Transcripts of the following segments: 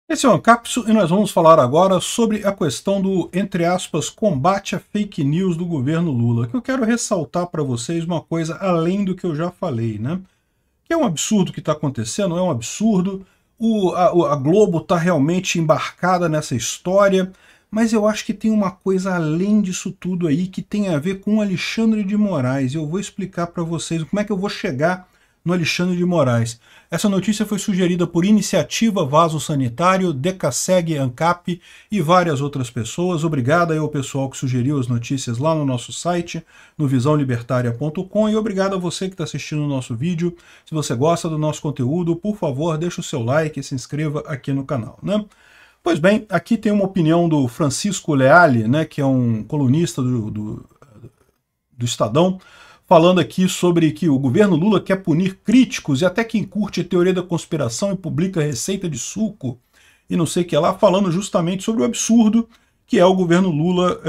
Esse é o Ancapso e nós vamos falar agora sobre a questão do, entre aspas, combate à fake news do governo Lula. Que eu quero ressaltar para vocês uma coisa além do que eu já falei, né? Que é um absurdo que está acontecendo, é um absurdo. A Globo está realmente embarcada nessa história, mas eu acho que tem uma coisa além disso tudo aí que tem a ver com o Alexandre de Moraes. Eu vou explicar para vocês como é que eu vou chegar no Alexandre de Moraes. Essa notícia foi sugerida por Iniciativa Vaso Sanitário, Decaseg, Ancap e várias outras pessoas. Obrigado aí ao pessoal que sugeriu as notícias lá no nosso site, no visãolibertaria.com, e obrigado a você que está assistindo o nosso vídeo. Se você gosta do nosso conteúdo, por favor, deixe o seu like e se inscreva aqui no canal, né? Pois bem, aqui tem uma opinião do Francisco Leali, né, que é um colunista do Estadão, falando aqui sobre que o governo Lula quer punir críticos e até quem curte a teoria da conspiração e publica receita de suco e não sei o que lá, falando justamente sobre o absurdo que é o governo Lula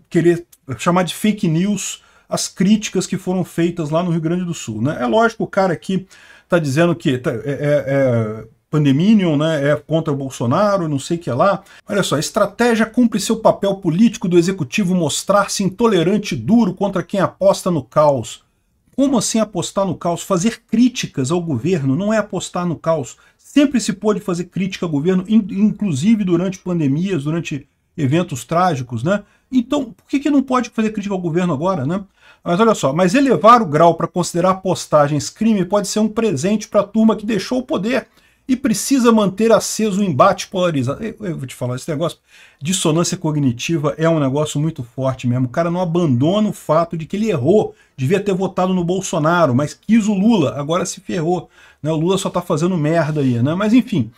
querer chamar de fake news as críticas que foram feitas lá no Rio Grande do Sul, né? É lógico, o cara aqui está dizendo que Pandeminion, né, é contra o Bolsonaro, não sei o que lá. Olha só, a estratégia cumpre seu papel político do executivo mostrar-se intolerante e duro contra quem aposta no caos. Como assim apostar no caos? Fazer críticas ao governo não é apostar no caos. Sempre se pôde fazer crítica ao governo, inclusive durante pandemias, durante eventos trágicos, né? Então, por que não pode fazer crítica ao governo agora, né? Mas olha só, mas elevar o grau para considerar postagens crime pode ser um presente para a turma que deixou o poder e precisa manter aceso o embate polarizado. Eu vou te falar, esse negócio, dissonância cognitiva é um negócio muito forte mesmo. O cara não abandona o fato de que ele errou, devia ter votado no Bolsonaro, mas quis o Lula, agora se ferrou, né? O Lula só tá fazendo merda aí, né? Mas enfim,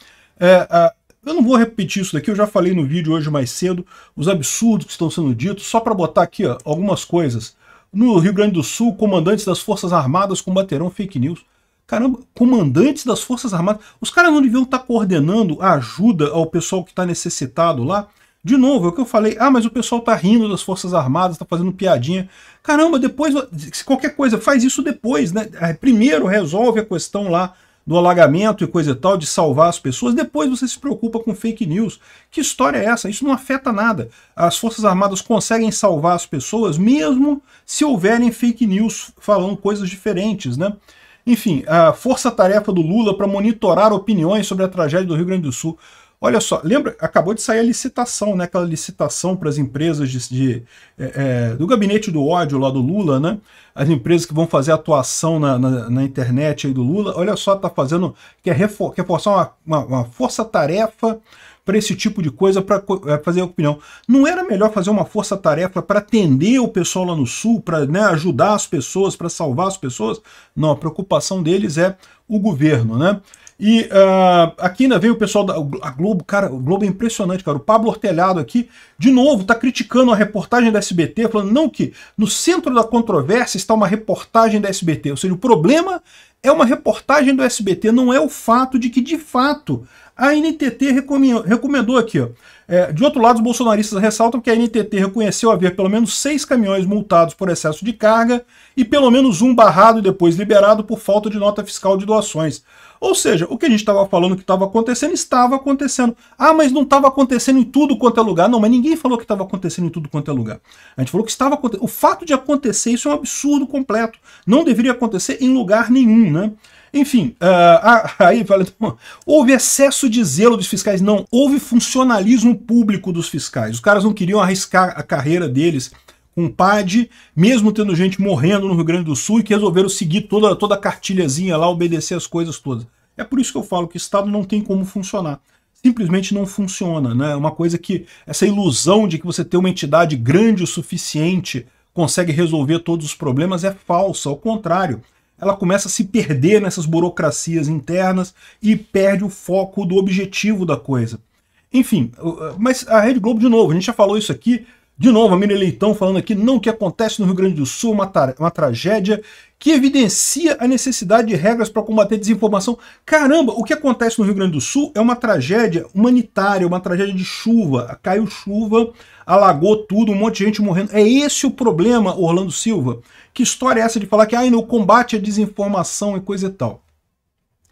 eu não vou repetir isso daqui, eu já falei no vídeo hoje mais cedo, os absurdos que estão sendo ditos, só para botar aqui ó, algumas coisas. No Rio Grande do Sul, comandantes das Forças Armadas combaterão fake news. Caramba, comandantes das Forças Armadas, os caras não deviam estar coordenando a ajuda ao pessoal que está necessitado lá? De novo, é o que eu falei, mas o pessoal está rindo das Forças Armadas, está fazendo piadinha. Caramba, depois, se qualquer coisa, faz isso depois, né? Primeiro resolve a questão lá do alagamento e coisa e tal, de salvar as pessoas, depois você se preocupa com fake news. Que história é essa? Isso não afeta nada. As Forças Armadas conseguem salvar as pessoas mesmo se houverem fake news falando coisas diferentes, né? Enfim, a força-tarefa do Lula para monitorar opiniões sobre a tragédia do Rio Grande do Sul. Olha só, lembra, acabou de sair a licitação, né? Aquela licitação para as empresas do gabinete do ódio lá do Lula, né? As empresas que vão fazer atuação na internet aí do Lula. Olha só, tá fazendo, quer reforçar uma força-tarefa para esse tipo de coisa, para fazer opinião. Não era melhor fazer uma força-tarefa para atender o pessoal lá no Sul, para, né, ajudar as pessoas, para salvar as pessoas? Não, a preocupação deles é o governo, né? E aqui ainda vem o pessoal da Globo, cara, o Globo é impressionante, cara. O Pablo Hortelhado aqui, de novo, tá criticando a reportagem da SBT, falando não, que no centro da controvérsia está uma reportagem da SBT. Ou seja, o problema é uma reportagem do SBT, não é o fato de que, de fato, a NTT recomendou aqui, ó. De outro lado, os bolsonaristas ressaltam que a NTT reconheceu haver pelo menos 6 caminhões multados por excesso de carga e pelo menos um barrado e depois liberado por falta de nota fiscal de doações. Ou seja, o que a gente estava falando que estava acontecendo, estava acontecendo. Mas não estava acontecendo em tudo quanto é lugar. Não, mas ninguém falou que estava acontecendo em tudo quanto é lugar. A gente falou que estava acontecendo. O fato de acontecer, isso é um absurdo completo. Não deveria acontecer em lugar nenhum, né? Enfim, aí fala, houve excesso de zelo dos fiscais. Não, houve funcionalismo público dos fiscais. Os caras não queriam arriscar a carreira deles com PAD, mesmo tendo gente morrendo no Rio Grande do Sul, e que resolveram seguir toda a cartilhazinha lá, obedecer as coisas todas. É por isso que eu falo que o Estado não tem como funcionar. Simplesmente não funciona, né? Uma coisa que, essa ilusão de que você tem uma entidade grande o suficiente consegue resolver todos os problemas é falsa, ao contrário. Ela começa a se perder nessas burocracias internas e perde o foco do objetivo da coisa. Enfim, mas a Rede Globo, de novo, a gente já falou isso aqui, de novo, a Miriam Leitão falando aqui, não, o que acontece no Rio Grande do Sul é uma tragédia que evidencia a necessidade de regras para combater desinformação. Caramba, o que acontece no Rio Grande do Sul é uma tragédia humanitária, uma tragédia de chuva. Caiu chuva, alagou tudo, um monte de gente morrendo. É esse o problema, Orlando Silva? Que história é essa de falar que no combate à desinformação e coisa e tal?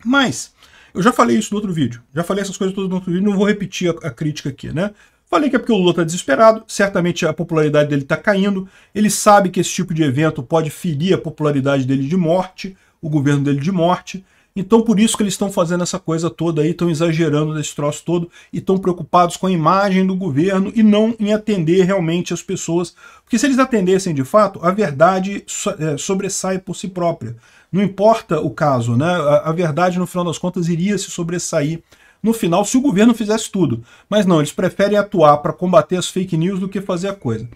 Mas Eu já falei isso no outro vídeo, já falei essas coisas todas no outro vídeo, não vou repetir a crítica aqui, né? Falei que é porque o Lula está desesperado, certamente a popularidade dele está caindo, ele sabe que esse tipo de evento pode ferir a popularidade dele de morte, o governo dele de morte, então por isso que eles estão fazendo essa coisa toda aí, estão exagerando nesse troço todo e estão preocupados com a imagem do governo e não em atender realmente as pessoas, porque se eles atendessem de fato, a verdade sobressai por si própria. Não importa o caso, né? A verdade no final das contas iria se sobressair no final se o governo fizesse tudo. Mas não, eles preferem atuar para combater as fake news do que fazer a coisa.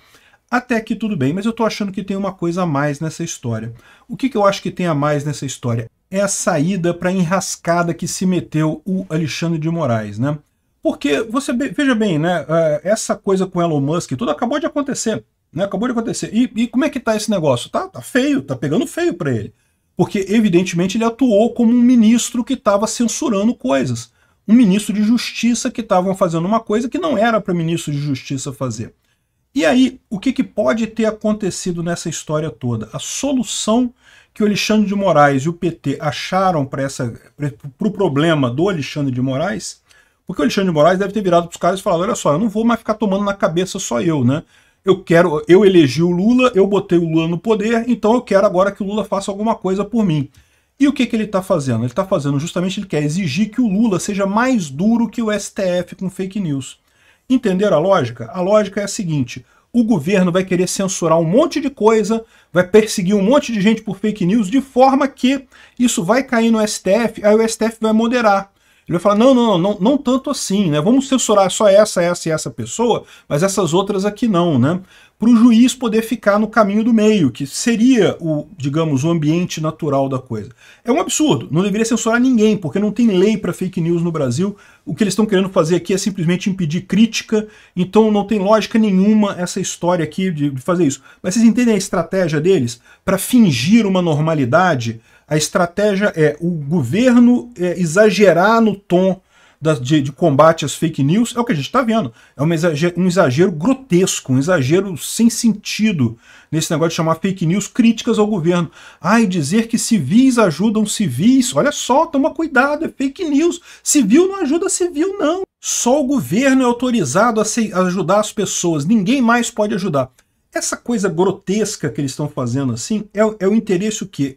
Até aqui tudo bem, mas eu tô achando que tem uma coisa a mais nessa história. O que eu acho que tem a mais nessa história? É a saída para a enrascada que se meteu o Alexandre de Moraes, né? Porque, veja bem, né? Essa coisa com Elon Musk, tudo acabou de acontecer, né? Acabou de acontecer. E como é que tá esse negócio? Tá feio, tá pegando feio para ele. Porque, evidentemente, ele atuou como um ministro que estava censurando coisas. Um ministro de justiça que estavam fazendo uma coisa que não era para ministro de justiça fazer. E aí, o que pode ter acontecido nessa história toda? A solução que o Alexandre de Moraes e o PT acharam para o problema do Alexandre de Moraes, porque o Alexandre de Moraes deve ter virado para os caras e falado, olha só, eu não vou mais ficar tomando na cabeça só eu, né? Eu elegi o Lula, eu botei o Lula no poder, então eu quero agora que o Lula faça alguma coisa por mim. E o que ele está fazendo? Ele está fazendo justamente, ele quer exigir que o Lula seja mais duro que o STF com fake news. Entenderam a lógica? A lógica é a seguinte, o governo vai querer censurar um monte de coisa, vai perseguir um monte de gente por fake news, de forma que isso vai cair no STF, aí o STF vai moderar. Ele vai falar, não tanto assim, né? Vamos censurar só essa e essa pessoa, mas essas outras aqui não, né? Para o juiz poder ficar no caminho do meio, que seria digamos, o ambiente natural da coisa. É um absurdo, não deveria censurar ninguém, porque não tem lei para fake news no Brasil. O que eles estão querendo fazer aqui é simplesmente impedir crítica, então não tem lógica nenhuma essa história aqui de fazer isso. Mas vocês entendem a estratégia deles? Para fingir uma normalidade, a estratégia é o governo exagerar no tom de combate às fake news, é o que a gente está vendo. É um exagero grotesco, um exagero sem sentido nesse negócio de chamar fake news críticas ao governo. Ai, dizer que civis ajudam civis, olha só, toma cuidado, é fake news. Civil não ajuda civil, não. Só o governo é autorizado a ajudar as pessoas, ninguém mais pode ajudar. Essa coisa grotesca que eles estão fazendo assim, é o interesse o quê?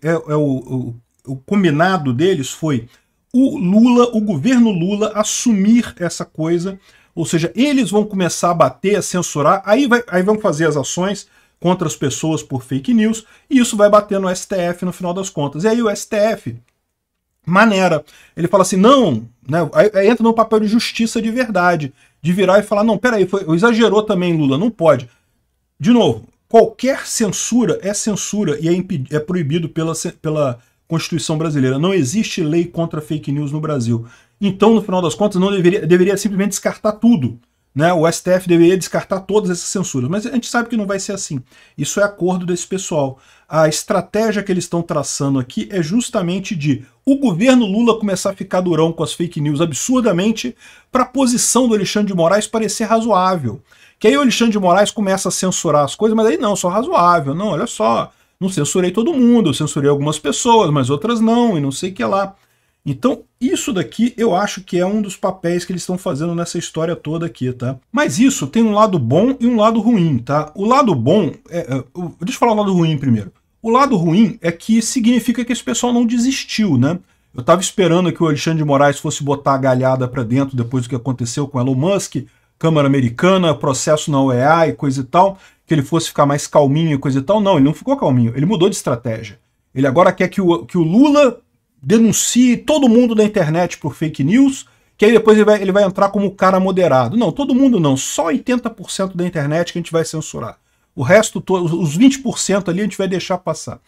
O combinado deles foi o governo Lula assumir essa coisa, ou seja, eles vão começar a bater, a censurar, aí vão fazer as ações contra as pessoas por fake news, e isso vai bater no STF no final das contas. E aí o STF maneira, ele fala assim, não, né, aí entra no papel de justiça de verdade, de virar e falar, não, peraí, exagerou também, Lula, não pode. De novo, qualquer censura é censura e é proibido pela Constituição brasileira. Não existe lei contra fake news no Brasil. Então, no final das contas, não deveria simplesmente descartar tudo, né? O STF deveria descartar todas essas censuras. Mas a gente sabe que não vai ser assim. Isso é acordo desse pessoal. A estratégia que eles estão traçando aqui é justamente de o governo Lula começar a ficar durão com as fake news absurdamente para a posição do Alexandre de Moraes parecer razoável. Que aí o Alexandre de Moraes começa a censurar as coisas, mas aí não, só razoável. Não, olha só, não censurei todo mundo, eu censurei algumas pessoas, mas outras não, e não sei o que lá. Então, isso daqui eu acho que é um dos papéis que eles estão fazendo nessa história toda aqui, tá? Mas isso tem um lado bom e um lado ruim, tá? O lado bom, deixa eu falar o lado ruim primeiro. O lado ruim é que significa que esse pessoal não desistiu, né? Eu tava esperando que o Alexandre de Moraes fosse botar a galhada pra dentro depois do que aconteceu com Elon Musk, Câmara Americana, processo na OEA e coisa e tal, que ele fosse ficar mais calminho e coisa e tal. Não, ele não ficou calminho, ele mudou de estratégia. Ele agora quer que o Lula denuncie todo mundo da internet por fake news, que aí depois ele vai entrar como cara moderado. Não, todo mundo não, só 80% da internet que a gente vai censurar. O resto, os 20% ali a gente vai deixar passar.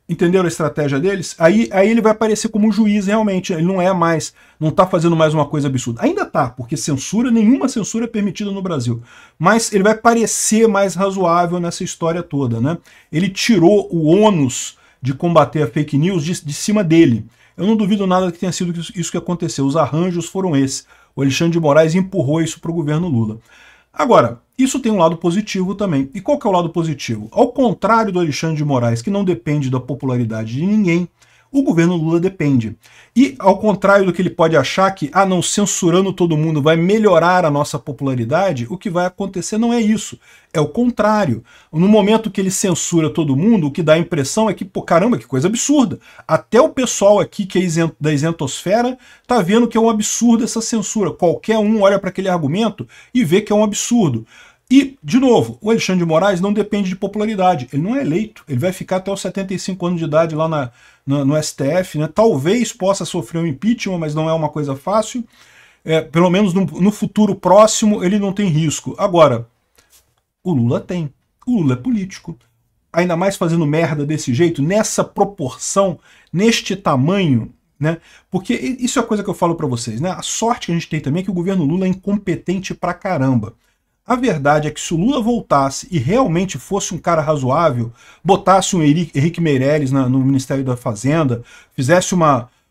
Entenderam a estratégia deles? Aí ele vai aparecer como um juiz realmente, ele não tá fazendo mais uma coisa absurda. Ainda tá, porque nenhuma censura é permitida no Brasil. Mas ele vai parecer mais razoável nessa história toda, né? Ele tirou o ônus de combater a fake news de cima dele. Eu não duvido nada que tenha sido isso que aconteceu. Os arranjos foram esses. O Alexandre de Moraes empurrou isso para o governo Lula. Agora, isso tem um lado positivo também. E qual que é o lado positivo? Ao contrário do Alexandre de Moraes, que não depende da popularidade de ninguém, O governo Lula depende. E, ao contrário do que ele pode achar que, não, censurando todo mundo vai melhorar a nossa popularidade, o que vai acontecer não é isso. É o contrário. No momento que ele censura todo mundo, o que dá a impressão é que, pô, caramba, que coisa absurda. Até o pessoal aqui que é da isentosfera tá vendo que é um absurdo essa censura. Qualquer um olha para aquele argumento e vê que é um absurdo. E, de novo, o Alexandre de Moraes não depende de popularidade. Ele não é eleito. Ele vai ficar até os 75 anos de idade lá no STF, né? Talvez possa sofrer um impeachment, mas não é uma coisa fácil. Pelo menos no futuro próximo ele não tem risco. Agora, o Lula tem. O Lula é político. Ainda mais fazendo merda desse jeito, nessa proporção, neste tamanho, né? Porque isso é a coisa que eu falo pra vocês, né? A sorte que a gente tem também é que o governo Lula é incompetente pra caramba. A verdade é que se o Lula voltasse e realmente fosse um cara razoável, botasse um Henrique Meirelles no Ministério da Fazenda, fizesse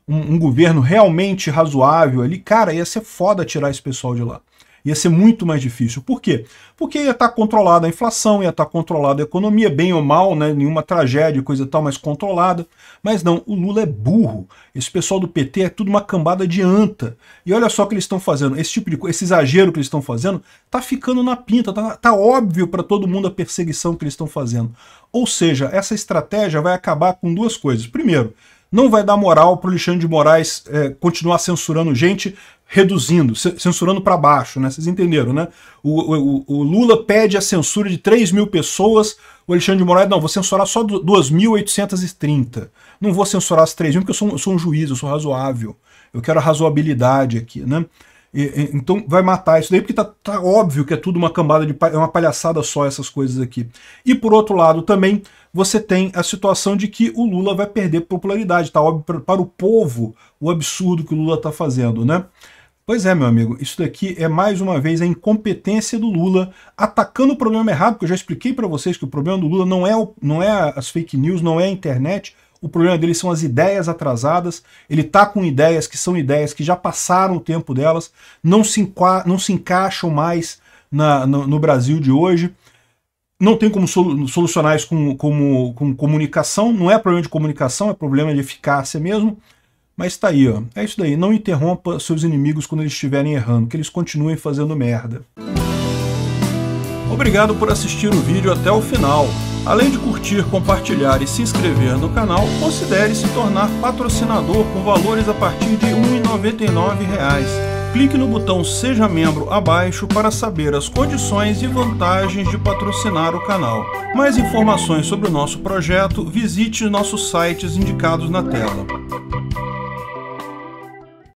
um governo realmente razoável ali, cara, ia ser foda tirar esse pessoal de lá. Ia ser muito mais difícil. Por quê? Porque ia estar controlada a inflação, ia estar controlada a economia, bem ou mal, né? Nenhuma tragédia, coisa e tal, mas controlada. Mas não, o Lula é burro. Esse pessoal do PT é tudo uma cambada de anta. E olha só o que eles estão fazendo. Esse tipo de coisa, esse exagero que eles estão fazendo, tá ficando na pinta. Tá óbvio para todo mundo a perseguição que eles estão fazendo. Ou seja, essa estratégia vai acabar com duas coisas. Primeiro, não vai dar moral para o Alexandre de Moraes continuar censurando gente, reduzindo, censurando para baixo, né? Vocês entenderam, né? O Lula pede a censura de 3 mil pessoas, o Alexandre de Moraes, não, vou censurar só 2.830. Não vou censurar as 3 mil porque eu sou um juiz, eu sou razoável. Eu quero a razoabilidade aqui, né? Então vai matar isso daí, porque tá óbvio que é tudo uma cambada é uma palhaçada só essas coisas aqui. E por outro lado também, você tem a situação de que o Lula vai perder popularidade, tá óbvio para o povo o absurdo que o Lula tá fazendo, né? Pois é, meu amigo, isso daqui é mais uma vez a incompetência do Lula atacando o problema errado, porque eu já expliquei para vocês que o problema do Lula não é as fake news, não é a internet, o problema dele são as ideias atrasadas, ele tá com ideias que são ideias que já passaram o tempo delas, não se encaixam mais no Brasil de hoje, não tem como solucionar isso com comunicação, não é problema de comunicação, é problema de eficácia mesmo. Mas tá aí, ó. É isso daí. Não interrompa seus inimigos quando eles estiverem errando, que eles continuem fazendo merda. Obrigado por assistir o vídeo até o final. Além de curtir, compartilhar e se inscrever no canal, considere se tornar patrocinador com valores a partir de R$ 1,99. Clique no botão Seja Membro abaixo para saber as condições e vantagens de patrocinar o canal. Mais informações sobre o nosso projeto, visite nossos sites indicados na tela.